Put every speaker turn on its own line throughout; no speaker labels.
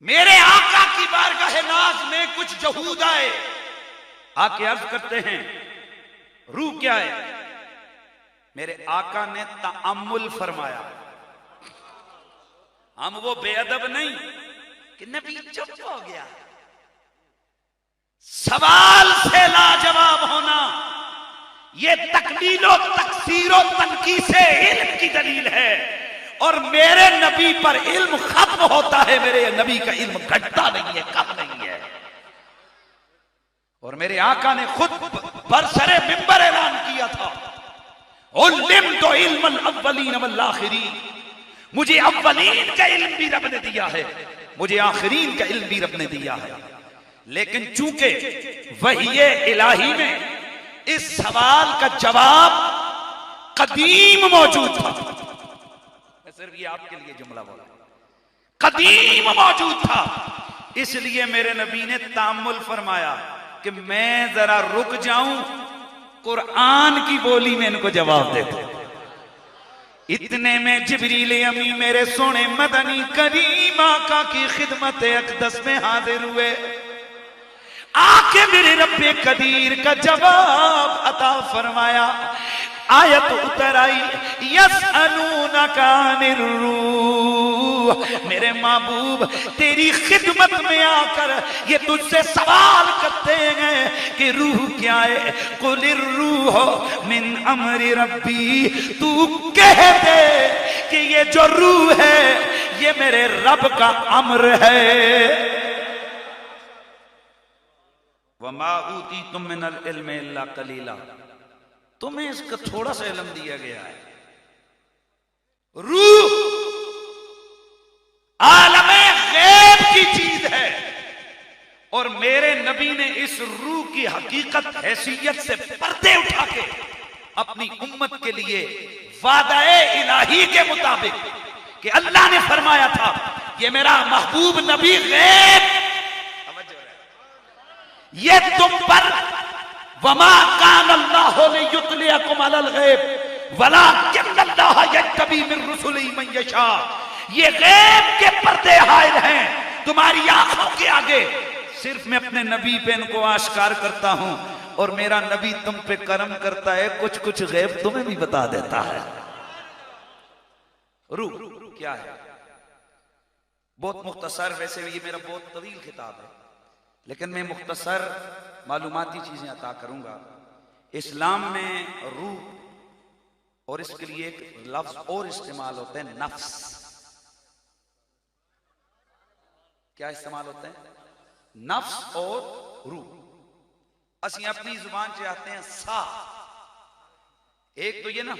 मेरे आका की बारगाह नाज में कुछ यहूद आए, आके अर्ज करते हैं रूह क्या है। मेरे आका ने तअम्मुल फरमाया। हम वो बेअदब नहीं कि नबी चुप हो गया। सवाल से लाजवाब होना ये तकलीलो तकसीरो तनकी से इल्म की दलील है। और मेरे नबी पर इल्म खत्म होता है, मेरे नबी का इल्म घटता नहीं है, कम नहीं है। और मेरे आका ने खुद बरसरे मिंबर ऐलान किया था, उल्लिम तो इल्मल अव्वलीन वल आखिरीन। मुझे अव्वलीन का इल्म भी रब ने दिया है, मुझे आखिरीन का इल्म भी रब ने दिया है। लेकिन चूंकि वही इलाही में इस सवाल का जवाब कदीम मौजूद था, मैं सिर्फ ये आपके लिए जुमला बोला, कदीम मौजूद था, इसलिए मेरे नबी ने तामुल फरमाया कि मैं जरा रुक जाऊं, कुरान की बोली में इनको जवाब देता। इतने में जिब्रील अमी मेरे सोने मदनी करीम आका की खिदमत अक़दस में हाजिर हुए। आके मेरे रब्बे कदीर का जवाब अता फरमाया। आयत उतर आई, यसअलूनका अनिर रूह। मेरे महबूब तेरी खिदमत में आकर ये तुझसे सवाल करते हैं कि रूह क्या है। कुलिर रूह मिन अमरि रब्बी, तू कह दे कि ये जो रूह है ये मेरे रब का अम्र है। वमा ऊतीतुम मिनल इल्मि इल्ला कलीला, तुम्हें इसका थोड़ा सा इल्म दिया गया है। रूह आलमे गैब की चीज है और मेरे नबी ने इस रूह की हकीकत हैसियत से पर्दे उठा के अपनी उम्मत के लिए वादाए इलाही के मुताबिक कि अल्लाह ने फरमाया था ये मेरा महबूब नबी गैब, ये तुम पर वमा कान अल्लाहु लियुत्लिअकुम अलल गैब वलाकिन्नल्लाह यज्तबी मिन रुसुलिही मन यशा। ये गैब के पर्दे हायल हैं तुम्हारी आंखों के आगे, सिर्फ मैं अपने नबी पे इनको आश्कार करता हूं और मेरा नबी तुम पे करम करता है, कुछ कुछ गैब तुम्हें भी बता देता है। रूह क्या है? बहुत मुख्तसर, वैसे ये मेरा बहुत तवील खिताब है लेकिन मैं मुख्तसर मालूमाती चीजें अता करूंगा। इस्लाम में रूह और इसके लिए एक लफ्ज और इस्तेमाल होते हैं, नफ्स। क्या इस्तेमाल होते हैं? नफ्स और रूह। असि अपनी जुबान से आते हैं सा, एक तो ये ना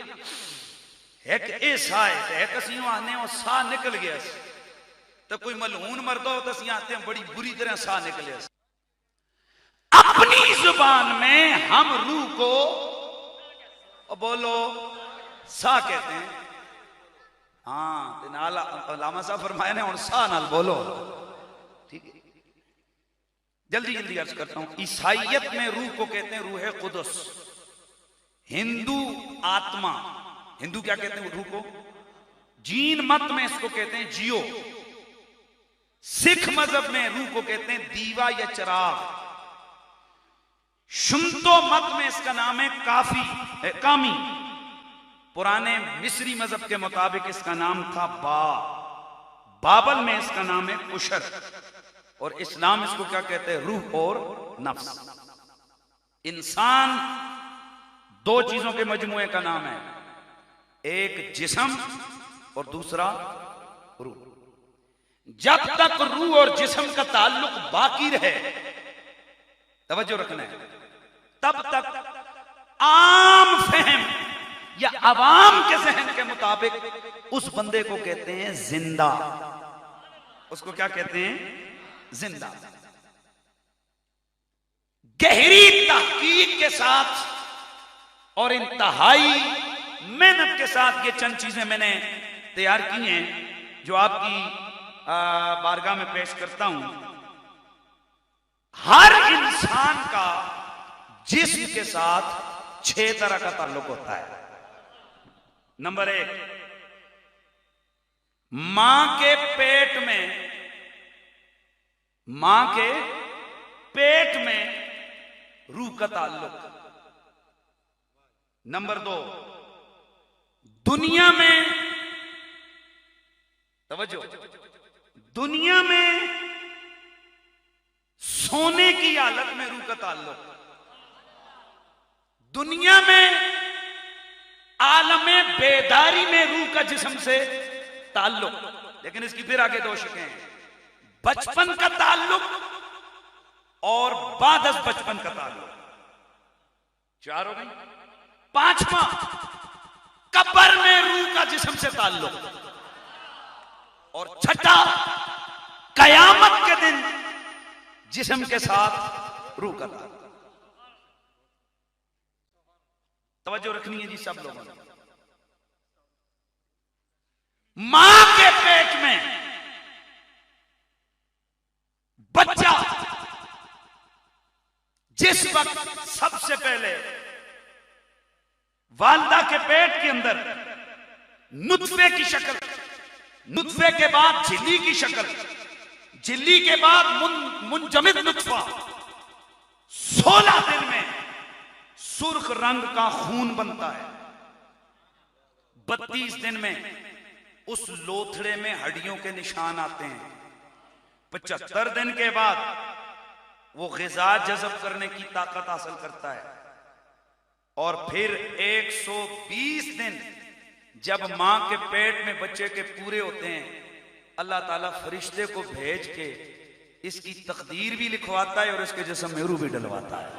एक ए सा है, एक असी आने और सा निकल गया तो कोई मलहून मरदा हो तो असि आते हैं बड़ी बुरी तरह सा निकले। अपनी जुबान में हम रूह को बोलो सा कहते हैं। हाँ, अल्लामा साहब फरमाया ने और सा नाल बोलो, ठीक है। जल्दी जल्दी अर्ज करता हूं। ईसाइयत में रूह को कहते हैं रूह कुदस। हिंदू आत्मा, हिंदू क्या कहते हैं रूह को? जीन मत में इसको कहते हैं जियो। सिख मजहब में रूह को कहते हैं दीवा या चिराग। शुंतो मत में इसका नाम है कामी। पुराने मिस्री मजहब के मुताबिक इसका नाम था बाबल में इसका नाम है कुशर। और इस्लाम इसको क्या कहते हैं? रूह और नफ्स। इंसान दो चीजों के मजमूए का नाम है, एक जिस्म और दूसरा रूह। जब तक रूह और जिस्म का ताल्लुक बाकी रहे, तवज्जो रखना है, तब तक आम फहम या अवाम के जहन के मुताबिक उस बंदे को कहते हैं जिंदा। उसको क्या कहते हैं? जिंदा। गहरी तहकीक के साथ और इंतहाई मेहनत के साथ ये चंद चीजें मैंने तैयार की हैं जो आपकी बारगाह में पेश करता हूं। हर इंसान का जिस्म के साथ 6 तरह का ताल्लुक होता है। नंबर 1, मां के पेट में मां के पेट में रूह का ताल्लुक। नंबर 2, दुनिया में, तवज्जो, दुनिया में सोने की हालत में रूह का ताल्लुक। दुनिया में आलमे बेदारी में रूह का जिस्म से ताल्लुक। लेकिन इसकी फिर आगे 2 शिकें हैं, बचपन का ताल्लुक और बादस बचपन का ताल्लुक। 4 हो गई। 5वां, कब्र में रूह का जिस्म से ताल्लुक। और 6ठा, कयामत के दिन जिस्म के साथ रूह का ताल्लुक। तवज्जो रखनी है जी सब लोगों ने। मां के पेट में बच्चा जिस वक्त सबसे पहले वालिदा के पेट के अंदर नुत्फे की शक्ल, नुत्फे के बाद झिल्ली की शक्ल, झिल्ली के बाद मुंजमिद नुत्फा, 16 दिन में सुर्ख रंग का खून बनता है। 32 दिन में उस लोथड़े में हड्डियों के निशान आते हैं। 75 दिन के बाद वो ग़िज़ा जज़ब करने की ताकत हासिल करता है। और फिर 120 दिन जब मां के पेट में बच्चे के पूरे होते हैं, अल्लाह ताला फरिश्ते को भेज के इसकी तकदीर भी लिखवाता है और इसके जिस्म में रूह भी डलवाता है।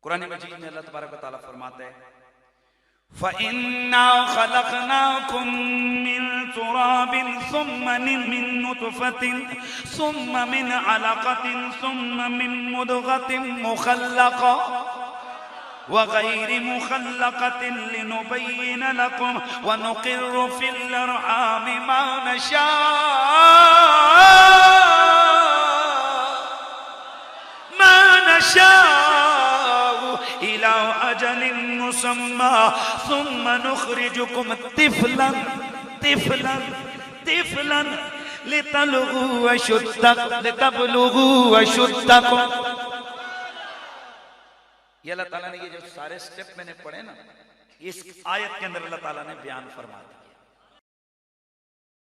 कुरान मजीद में अल्लाह तबारक व तआला फरमाता है, फ़इन्ना ख़लक़नाकुम मिन तुराबिन सुम्मा मिन नुतफ़तिन सुम्मा मिन अलक़तिन सुम्मा मिन मुदग़तिन मुख़ल्लक़ा व ग़ैरि मुख़ल्लक़तिन लिनुबय्यिन लकुम व नुक़िर्रु फ़िल अर्हामि मा नशाअ इला अजलिन मुसम्मा सुम्मा नुख़रिजुकुम तिफ़लन तिफ़लन तिफ़लन लितबलुगू अशुद्दकुम। ये अल्लाह ताला ने ये जो सारे स्टेप मैंने पढ़े ना, इस आयत के अंदर अल्लाह ताला ने बयान फरमा दिया।